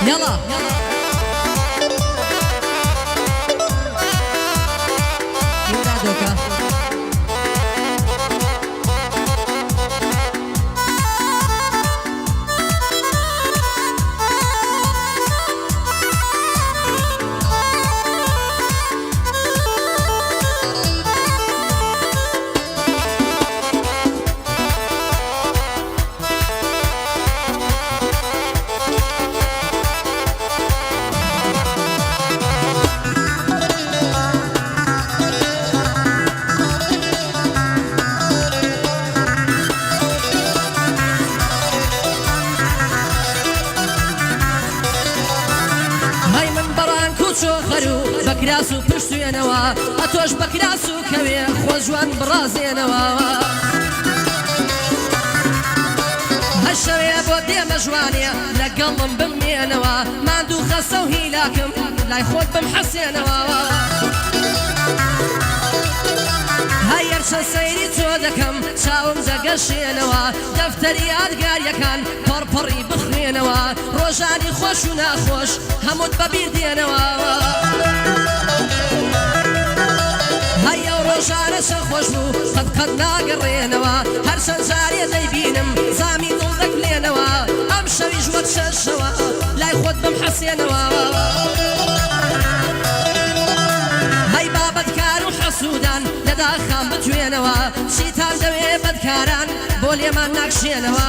يلا يورادوكا بكراسو پشتوێنەوە ئەتۆش بەکراسو کەوێ خۆشوان بڕازێنەوە هەشەوێ بۆ دێمە ژوانێ لەگەڵم بمێنەوە ماندوو خەسە و هیلاکم لای خۆت بمحەسێنەوە هەیەرچەند سەیری تۆ دەکەم چاوم دەگەشێنەوە دەفتەری یادگاریەکان پڕپڕی بخوێنەوە ڕۆژانی خۆش و ناخۆش هەمووت بەبیر دێنەوە هەیە و ڕۆژانە چە خۆش بوو قەت ناگەڕێنەوە هەرچەند جارێ دەیبینم زامی دڵ دەکلێنەوە ئەم شەویش وەک شەشەوە لای خۆت بمحەسێنەوە هەی بابەتکار و حەسوودان لەداخان بتوێنەوە چیتان دەوێ بەدکاران بۆ لێمان ناکشێنەوە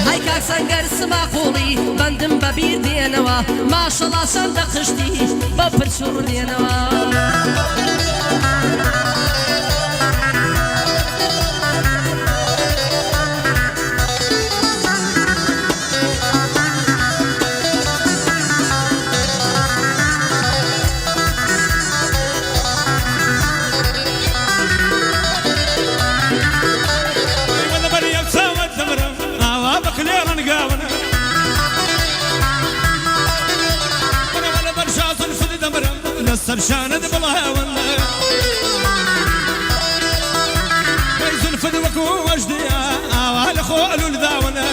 هەی کاک سەنگەر سماقوڵی بەندم بەبیر دێنەوە ماشەڵا چەندە قشتی بە پرچوڕ دێنەوە سرشاند بڵاون زلفت وەکو وەژدیا ئاوا لە خۆلول داونە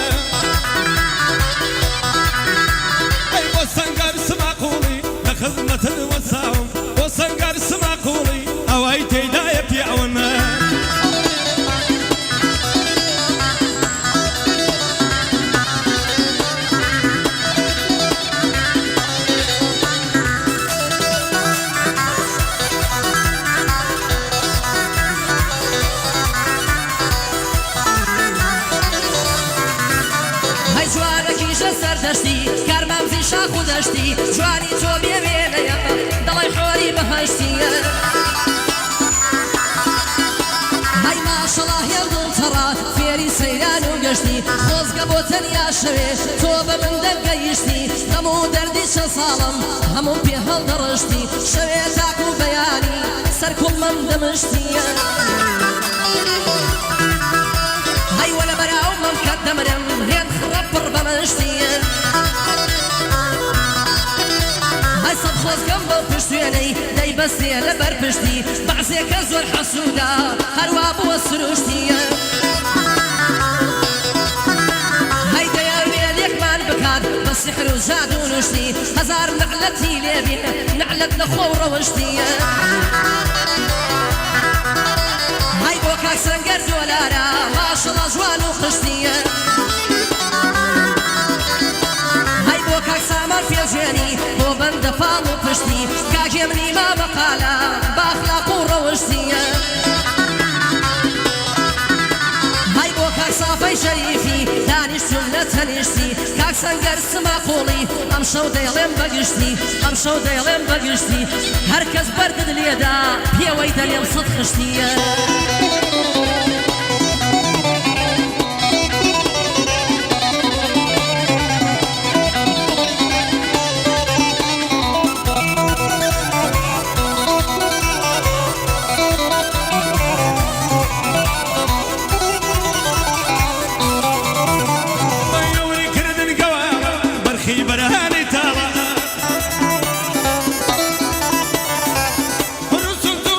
ئەی بۆ سەنگەر سماقوڵی لە خزمەتت وەساوم بۆ سەنگەر سماقوڵی ئەوەی تێیدایە پیاونە کارمامزی شاخ و دەشتی جوانی تۆ بێوێنەیە دڵی حۆری بەهەشتیە هەی ماشەڵا هێڵ دڵتەڕا فێری سەیران و گەشتی خۆزگە بۆ تەنیا شەوێ تۆ بە من دەرگەیشتی هەموو دەردی چە ساڵم هەموو پێ هەڵدەڕشتی شەوێ تاک و بەیانی سەر کوڵمەم دەمشتیە هەی وەلە بەراومەم کە دەمرم هێن خڕە پڕ بەمەشتیە هەسەد خۆزگەم بۆ پشتوێنەی دەیبەستێ لە بەرپشتی بەعزێکە زۆر حەسوودا هەروە بووە سروشتیە هەی دەیاوێ لێکمان بکات بە سحر و زاد و نوشتی هەزار نەعلەتی لێبێ نەعلەت لە خۆ و ڕەوشتیە هەی بۆ کاک سەنگەر دۆلارە ماشەڵا جوان و قشتیە هەی بۆ کاک سامان پێشێنی بۆ بەندە پاڵ و پشتی کاکێ منی ما بەقالە باخلاق و ڕەوشتیە هەی بۆ کاک سافەی شەریفی دانیشتم لە تەنیشتی کاک سەنگەر سماقوڵی ئەم شەو دەیڵێم بەگشتی ئەم شەو دەیڵێم بەگشتی هەرکەس بەردت لێدا پێوەی دەلێم سەد خشتیە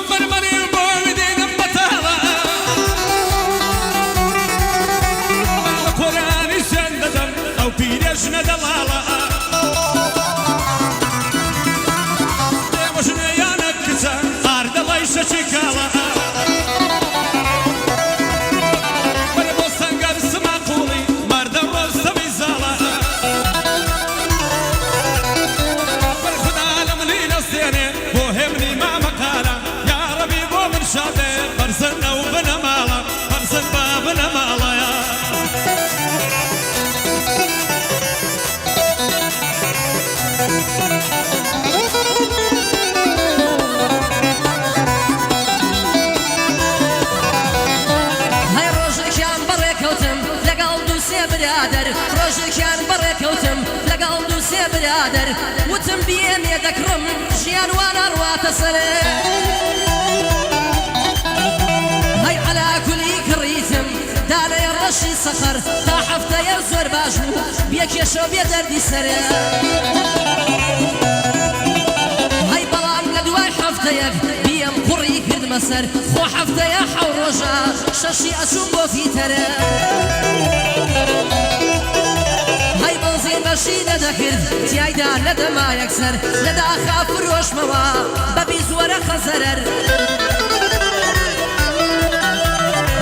برمني وبوي دينم بتا شي كالا ولا بوسنقر سما قولي مرد الروز سمي زالا والخدا لمني نصيني بوهمني ما مقالا يا ربي بو من شاطئ برسلنا وبنا مالا برسل بابنا مالا يا برادر ڕۆژێکیان بەڕێکەوتم لەگەڵ دووسێ برادر وتم بێنێ دەکڕم ژیان وانە ڕواتە سەرێ هەی عەلا کولی کڕیتم دانەیە ڕەشی سەخەر تا هەفتەیە زۆر باش بوو بێکێشە بێ دەردی سەرێ هەی بەڵام لە دوای هەفتەیەک بیم کوڕی کردمە سەر خۆ هەفتەیە حەو ڕۆژە شەشی ئەچووم بۆ فیتەرە هەی بەنزین بەشی نەدەکرد تیایدا نەدەما یەکسەر لەداخا فرۆشمەوە بەبی زۆرە خەزەرەر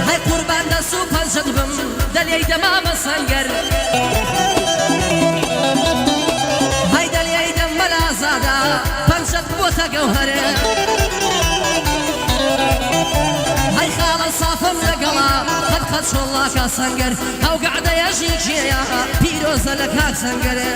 هەی قوربان دەست و پەنجەت بم دەلێی دەما بەسەنگەر هەی دەلێی دەم بەلازادا پەنجەت بۆتە گەوهەرە هەی خاڵە سافم لەگەڵا قەت شۆڵاکە سەنگەر ئەو گەعدەیەژی کێیە پیرۆزە لە کاک سەنگەرە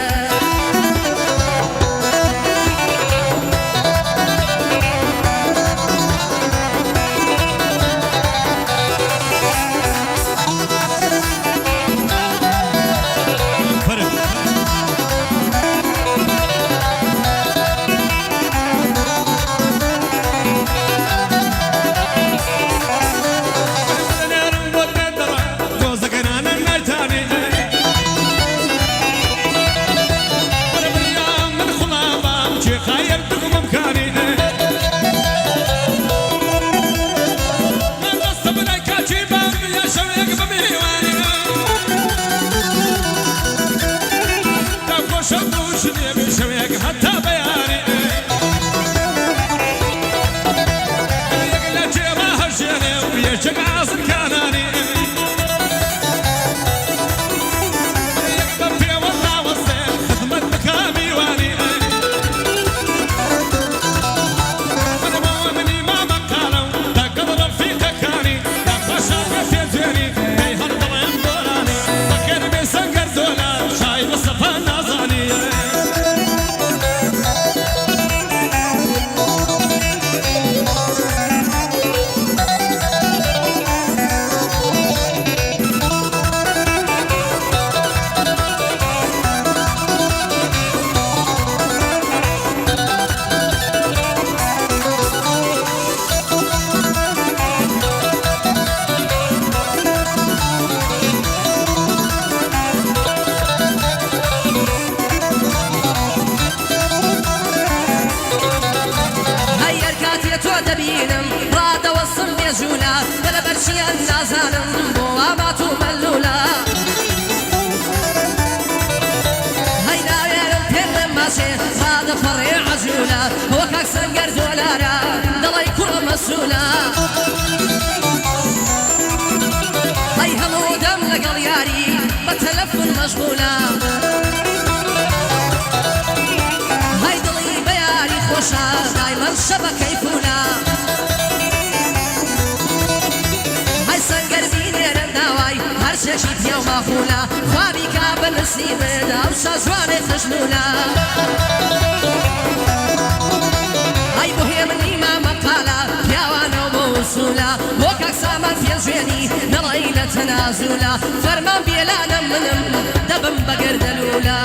نازانم بۆ ئامات و مەلولا هەی ناوێرم پێم نەماسێ ڕادەفەڕێ عەجوولە بۆ کاک سەنگەر دۆلارە دەڵێی کوڕە مەسوولە هەی هەموو دەم لەگەڵ یاری بە تەلەفۆن مەشغوولە هەی دڵی بە یاری خۆشە دایمەن شەبەکەی فولە هەرچێکی پێو ماخوولە خوابی کا بە نسیمێدا و شەجوانێ خشنوولە ئەی بۆهێمنی مامەقالە پیاوانەوە بۆ وسوولە بۆ کاک سامان پێشێنی نەڵی لە تەنازوولە فەرمان بێلانە منم دەبم بە گەردەلوولە